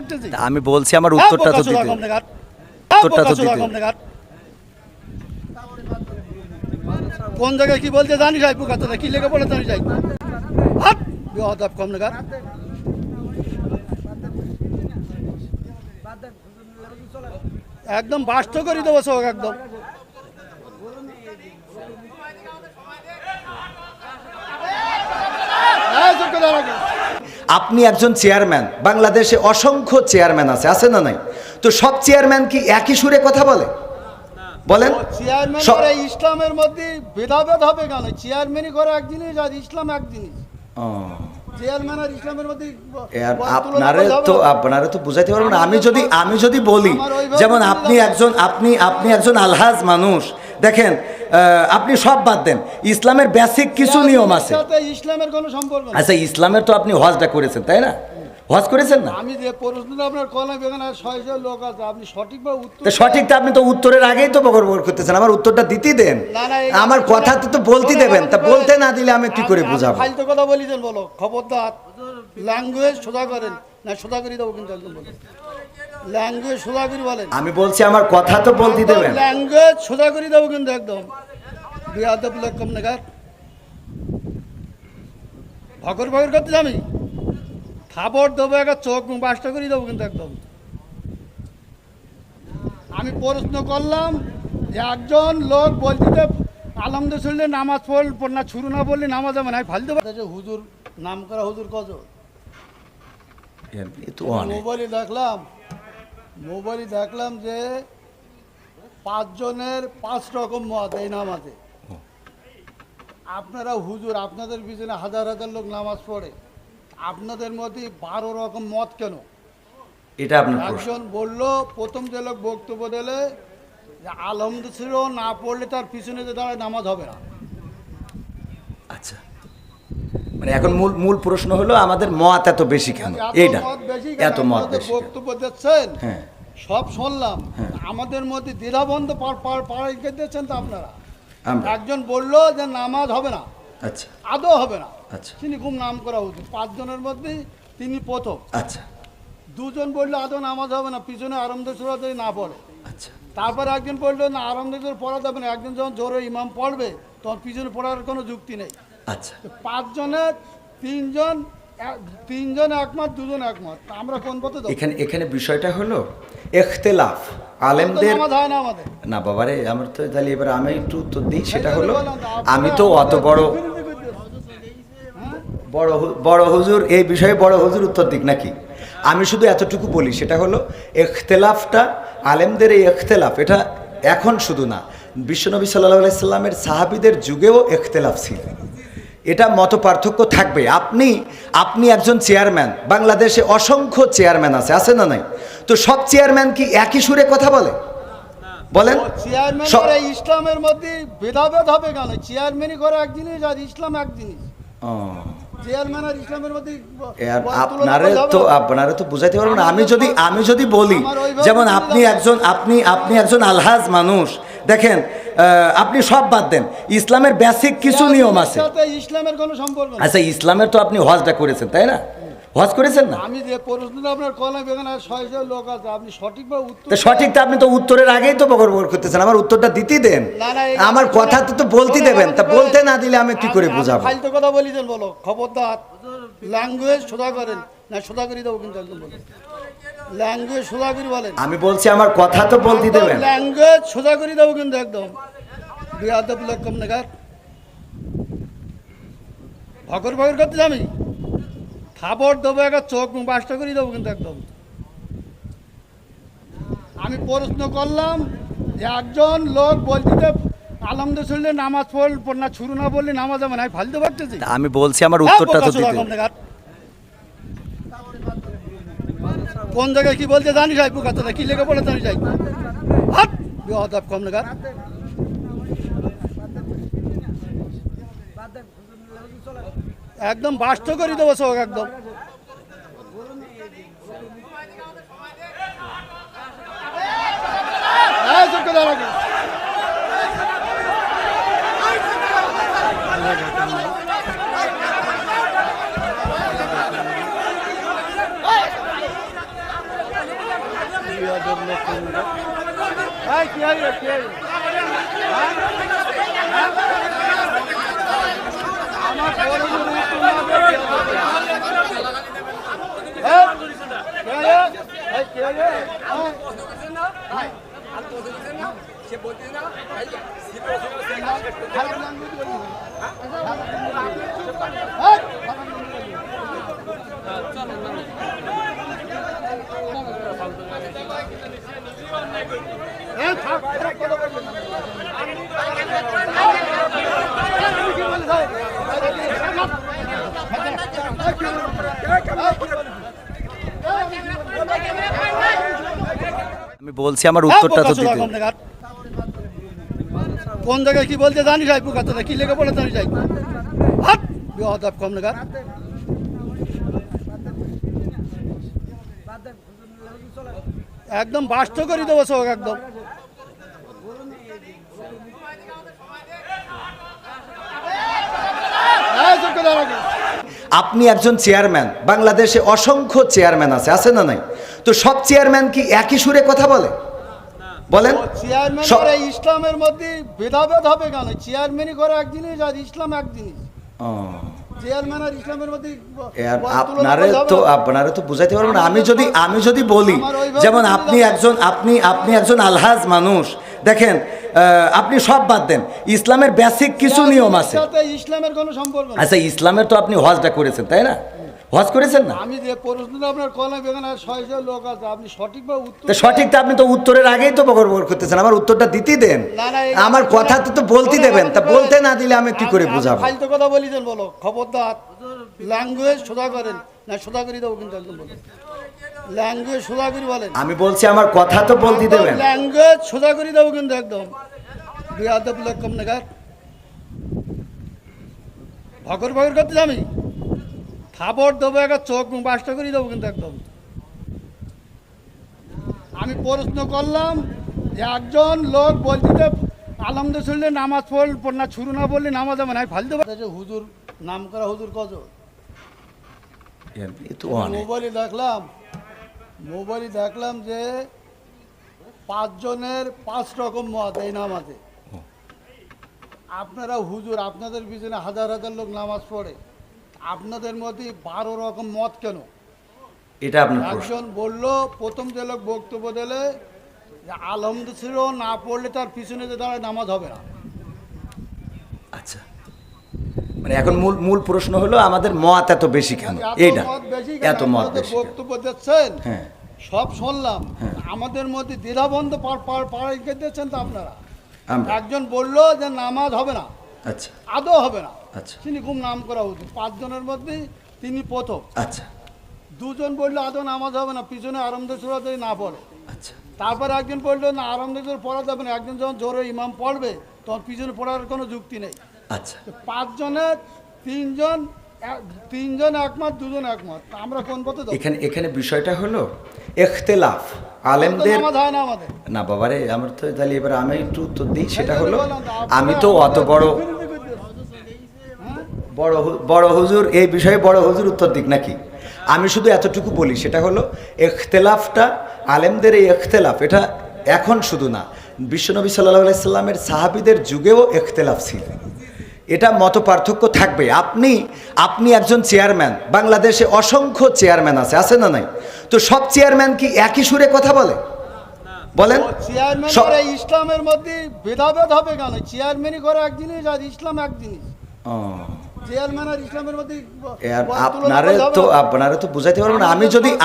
পারতেছি? আমি বলছি আমার উত্তরটা তো দিতে, উত্তরটা তো দিতে। কোন জায়গায় কি বলতে জানি যাই পোকাতে কি লেগে পড়ে জানি যাই হাট বেয়াদব কম নাগাদ। একদম বাস্ত করে দেবো সব একদম। আপনি একজন চেয়ারম্যান, বাংলাদেশে অসংখ্য চেয়ারম্যান আছে না নাই? তো সব চেয়ারম্যান কি একই সুরে কথা বলে? বলেন। চেয়ারম্যান করে ইসলামের মধ্যে ভেদাভেদ হবে কেন? চেয়ারম্যানই করে এক জিনিস আর ইসলাম এক জিনিস। চেয়ারম্যান আর ইসলামের মধ্যে আপনারা তো বুঝাইতে পারবেন না। আমি যদি বলি, যেমন আপনি একজন আলহাজ মানুষ, দেখেন আপনি সব বাদ দেন, ইসলামের বেসিক কিছু নিয়ম আছে। ইসলামের কোনো সম্পর্ক নেই। আচ্ছা, ইসলামের তো আপনি হজটা করেছেন, তাই না? হজ করেছেন না? আমি যে প্রশ্নটা আপনার কলম এখানে 600 লোক আছে, আপনি সঠিকভাবে উত্তর সঠিকটা আপনি তো উত্তরের আগেই তো বকর করতেছেন। আমার উত্তরটা দিতেই দেন, আমার কথা তো বলতে দেবেন। তা বলতে না দিলে আমি কি করে বুঝাবো? ফালতু কথা বলিছেন, বলো খবরদার। ল্যাঙ্গুয়েজ সোজা করেন না, সোজা করে দেবো কিন্তু একদম বলেন। ল্যাঙ্গুয়েজ সোজা করে বলেন। আমি বলছি আমার কথা তো বলতে দেবেন। ল্যাঙ্গুয়েজ সোজা করে দেবো কিন্তু একদম। বেয়াদব লোক কম নাগাদ। ভগর ভগর করতে আমি খাবার দেবো, একটা চোখ মুখ বাসটা করে দেবো কিন্তু একদম। আমি প্রশ্ন করলাম যে একজন লোক বলতে আলমদে শুনলে নামাজ পড় না, ছুরু না বললে নামাজ হবে না, ফালতে পারছে। হুজুর নাম করা হুজুর কত? মোবাইলে দেখলাম যে 5 জনের 5 রকম মত এই নামাজে। আপনারা হুজুর, আপনাদের পিছনে হাজার হাজার লোক নামাজ পড়ে, আপনাদের মধ্যে 12 রকম মত কেন? এটা আপনার একজন বললো, প্রথম যে লোক বক্তব্য দিলে যে আলহামদুলিল্লাহ ছিল না পড়লে তার পিছনে যে দাঁড়ায় নামাজ হবে না। আচ্ছা, মানে এখন মূল প্রশ্ন হলো আমাদের মত এত বেশি কেন? এইটা এত মত বেশি বক্তব্য দিচ্ছেন, হ্যাঁ সব শুনলাম, আমাদের মধ্যে দ্বিধাবন্ধ পাড়াই দিচ্ছেন তো আপনারা। একজন বললো যে নামাজ হবে না, আচ্ছা আদৌ হবে না, আচ্ছা, তিনি খুব নাম করা উচিত, 5 জনের মধ্যে তিনি প্রথম। আচ্ছা, 2 জন বললো আদৌ নামাজ হবে না, পিছনে আরামদায়ক সূরা যদি না পড়ে। আচ্ছা, তারপর একজন বললো না আরামদায়ক পড়া যাবে না, একজন যখন জোরে ইমাম পড়বে তখন পিছনে পড়ার কোনো যুক্তি নেই। আচ্ছা, 5 জনের 3 জন একমত, 2 জন একমত, আমরা কোন পথে যাব? এখানে বিষয়টা হলো ইখতিলাফ আলেমদের না বাবারে। আমার তো তাহলে এবার আমি একটু উত্তর দিই। সেটা হলো, আমি তো অত বড় হুজুর এই বিষয়ে বড় হুজুর উত্তর দিক নাকি? আমি শুধু এতটুকু বলি, সেটা হলো ইখতিলাফটা আলেমদের, এই ইখতিলাফ এটা এখন শুধু না, বিশ্বনবী সাল্লাল্লাহু আলাইহি সাল্লামের সাহাবীদের যুগেও ইখতিলাফ ছিল। এটা মত পার্থক্য থাকবে। আপনি একজন চেয়ারম্যান, বাংলাদেশে অসংখ্য চেয়ারম্যান আছে না নাই? তো সব চেয়ারম্যান কি একই সুরে কথা বলে? বলেন। চেয়ারম্যান করে ইসলামের মধ্যে ভেদাভেদ হবে কেন? চেয়ারম্যানই করে এক জিনিস আর ইসলাম এক জিনিস। চেয়ারম্যান আর ইসলামের মধ্যে আপনারা তো বুঝাইতে পারবেন না। আমি যদি বলি, যেমন আপনি একজন আলহাজ মানুষ, দেখেন আপনি সব বাদ দেন, ইসলামের বেসিক কিছু নিয়ম আছে। ইসলামের কোনো সম্পর্ক নেই। আচ্ছা, ইসলামের তো আপনি হজটা করেছেন, তাই না? হজ করেছেন না? আমি যে প্রশ্নটা আপনার কলম এখানে 600 লোক আছে, আপনি সঠিকভাবে উত্তর সঠিকটা আপনি তো উত্তরের আগেই তো বকর করতেছেন। আমার উত্তরটা দিতেই দেন, আমার কথা তো বলতে দেবেন। তা বলতে না দিলে আমি কি করে বুঝাবো? ফালতু কথা বলিছেন, বলো খবরদার। ল্যাঙ্গুয়েজ সোজা করেন না, সোজা করে দেবো কিন্তু একদম বলেন। ল্যাঙ্গুয়েজ সোজা করে বলেন। আমি বলছি আমার কথা তো বলতে দেবেন। ল্যাঙ্গুয়েজ সোজা করে দেবো কিন্তু একদম। বেয়াদব লোক কম নাগাদ। ভগর ভগর করতে আমি খাবার দেবো, একটা চোখ মুখ বাসটা করে দেবো কিন্তু একদম। আমি প্রশ্ন করলাম যে একজন লোক বলতে আলহামদুলিল্লাহ শুনলে নামাজ পড় না, ছুরু না বললে নামাজ হবে না, ফালতে পারতেছি? আমি বলছি আমার উত্তরটা তো দিতে। কোন জায়গায় কি বলতে জানি যাই পোকাতে কি লেগে পড়ে জানি যাই হাট বেয়াদব কম নাগাদ। একদম বাস্ত করে দেবো সব একদম। বিয়াদব লোক কোনটা। এই কি হইলো কি হইলো? আমার বড় বড় উত্তর না দেবে। এই কি হইলো? এই কি হইলো? ভাই আর তো দিছেন না সে বলতে না ভাই খারাপ ল্যাঙ্গুয়েজ বলি। এই আমি বলছি আমার উত্তরটা তো দিতে। কোন জায়গায় কি বলতে জানি যাই পোকা কি লেগে বলে জানি যাই হাট বিহাদাব কম নাগার একদম বাস্ত করে দেবো সব একদম। আপনি একজন চেয়ারম্যান, বাংলাদেশে অসংখ্য চেয়ারম্যান আছে না নাই? তো সব চেয়ারম্যান কি একই সুরে কথা বলে? বলেন। চেয়ারম্যান ইসলামের মধ্যে ভেদাভেদ হবে কেন? চেয়ারম্যানই করে এক জিনিস আর ইসলাম এক জিনিস। চেয়ারম্যান আর ইসলামের মধ্যে আপনারা তো বুঝাইতে পারবো না। আমি যদি বলি, যেমন আপনি একজন আলহাজ মানুষ, দেখেন আপনি সব বাদ দেন, ইসলামের বেসিক কিছু নিয়ম আছে। ইসলামের কোনো সম্পর্ক নেই। আচ্ছা, ইসলামের তো আপনি হজটা করেছেন, তাই না? হজ করেছেন না? আমি যে প্রশ্নটা আপনার কলা বেগান আর 600 লোক আছে, আপনি সঠিকভাবে উত্তর সঠিকটা আপনি তো উত্তরের আগেই তো বকর করতেছেন। আমার উত্তরটা দিতে দেন, আমার কথা তো বলতে দেবেন। তা বলতে না দিলে আমি কি করে বুঝাবো? ফালতু কথা বলিছেন বলো, খবরদার ল্যাঙ্গুয়েজ সোজা করেন না, সোজা করে দেবো কিন্তু একদম বলো। ল্যাঙ্গুয়েজ সোজা করে বলেন। আমি বলছি আমার কথা তো বলতে দেবেন। ল্যাঙ্গুয়েজ সোজা করে দেবো কিন্তু একদম। বিয়াদব লোক কম নাগার ভকর ভকর করতে আমি খাবার দেবো, একটা চোখ বাসটা করে দেবো কিন্তু একদম। আমি প্রশ্ন করলাম যে একজন লোক বলতে আলমদের শুনলে নামাজ পড় না শুরু না বললে নামাজ হবে না, আমি ফালতে পারছি। হুজুর নাম করা হুজুর কত? মোবাইলে দেখলাম যে 5 জনের 5 রকম মত এই নামাজে। আপনারা হুজুর, আপনাদের পিছনে হাজার হাজার লোক নামাজ পড়ে, আপনাদের মধ্যে 12 রকম মত কেন? এটা আপনার একজন বললো, প্রথম যে লোক বক্তব্য দিলে যে আলহামদুলিল্লাহ ছিল না পড়লে তার পিছনে যে দাঁড়ায় নামাজ হবে না। আচ্ছা, মানে এখন মূল প্রশ্ন হলো আমাদের মত এত বেশি কেন? এইটা এত মত বেশি বক্তব্য দিচ্ছেন, হ্যাঁ সব শুনলাম, আমাদের মধ্যে দ্বিধাবন্ধ পাড়াই দিচ্ছেন তো আপনারা। একজন বললো যে নামাজ হবে না, আচ্ছা আদৌ হবে না, আচ্ছা, তিনি খুব নাম করা উচিত। 5 জনের মধ্যে তিনি প্রথম। আচ্ছা, 2 জন বললো আদৌ নামাজ হবে না, পিছনে আরামদায়ক সূরা যদি না পড়ে। আচ্ছা, তারপর একজন পড়লো না আরামদায়ক পড়া যাবে না, একজন যখন জোরে ইমাম পড়বে তখন পিছনে পড়ার কোনো যুক্তি নেই। আচ্ছা, 5 জনের তিনজন একমত, 2 জন একমত, আমরা কোন পথে যাব? এখানে বিষয়টা হলো ইখতিলাফ আলেমদের না বাবারে। আমার তো তাহলে এবার আমি একটু উত্তর দিই। সেটা হলো, আমি তো অত বড় হুজুর এই বিষয়ে বড় হুজুর উত্তর দিক নাকি? আমি শুধু এতটুকু বলি, সেটা হলো ইখতিলাফটা আলেমদের এই ইখতিলাফ, এটা এখন শুধু না, বিশ্বনবী সাল্লাল্লাহু আলাইহি সাল্লামের সাহাবীদের যুগেও ইখতিলাফ ছিল। এটা মত পার্থক্য থাকবে। আপনি একজন চেয়ারম্যান, বাংলাদেশে অসংখ্য চেয়ারম্যান আছে না নাই? তো সব চেয়ারম্যান কি একই সুরে কথা বলে? বলেন। চেয়ারম্যান ইসলামের মধ্যে ভেদাভেদ হবে কেন? চেয়ারম্যানই করে এক জিনিস আর ইসলাম এক জিনিস। চেয়ারম্যান আর ইসলামের মধ্যে আপনারা তো বুঝাইতে পারবো না।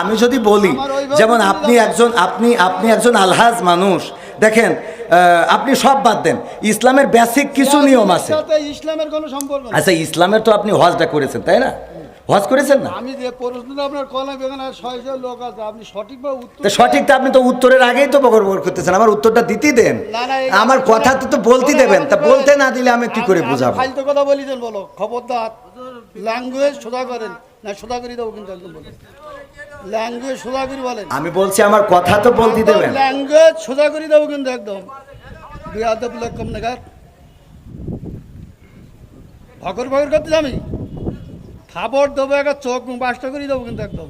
আমি যদি বলি, যেমন আপনি একজন আলহাজ মানুষ, দেখেন আপনি সব বাদ দেন, ইসলামের বেসিক কিছু নিয়ম আছে। ইসলামের কোনো সম্পর্ক নেই। আচ্ছা, ইসলামের তো আপনি হজটা করেছেন, তাই না? হজ করেছেন না? আমি যে প্রশ্নটা আপনার কলম বেগান আর 600 লোক আছে, আপনি সঠিকভাবে উত্তর সঠিকটা আপনি তো উত্তরের আগেই তো বকর করতেছেন। আমার উত্তরটা দিতে দেন, আমার কথা তো বলতে দেবেন। তা বলতে না দিলে আমি কি করে বুঝাবো? ফালতু কথা বলিছেন বলো, খবরদার ল্যাঙ্গুয়েজ সোজা করেন না, সোজা করে দেবো কিন্তু একদম বলেন। ল্যাঙ্গুয়েজ সোজা করে বলেন। আমি বলছি আমার কথা তো বলতে দেবেন। ল্যাঙ্গুয়েজ সোজা করে দেবো কিন্তু একদম। বিয়াদব লোক কম নাগার ভকর ভকর করতে আমি খাবার দেবো, একটা চোখ বাসটা করে দেবো কিন্তু একদম।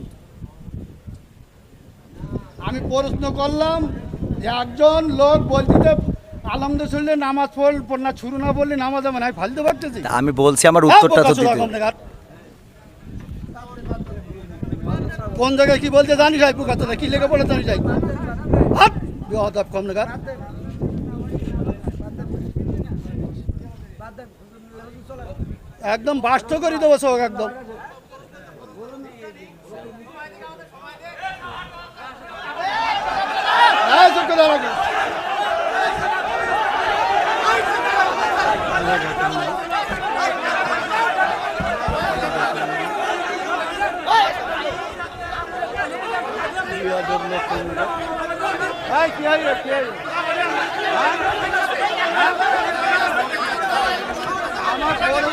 আমি আমি প্রশ্ন করলাম যে একজন লোক বলতে আলহামদুলিল্লাহ নামাজ পড় না শুরু না বললে নামাজ হবে না, আমি ফালতে পারতেছি। আমি বলছি আমার উত্তরটা তো দিতে। কোন জায়গায় কি বলতে জানিস ভাই? পোকাতলা কি লেগে পড়ে জানিস ভাই? হাট বেয়াদব কম নাগার। একদম বাস্ত করে দেবো সব একদম। হ্যাঁ চুপ করে দাঁড়াবি। Ay, ¿qué hay? ¿Qué hay? আমার বড়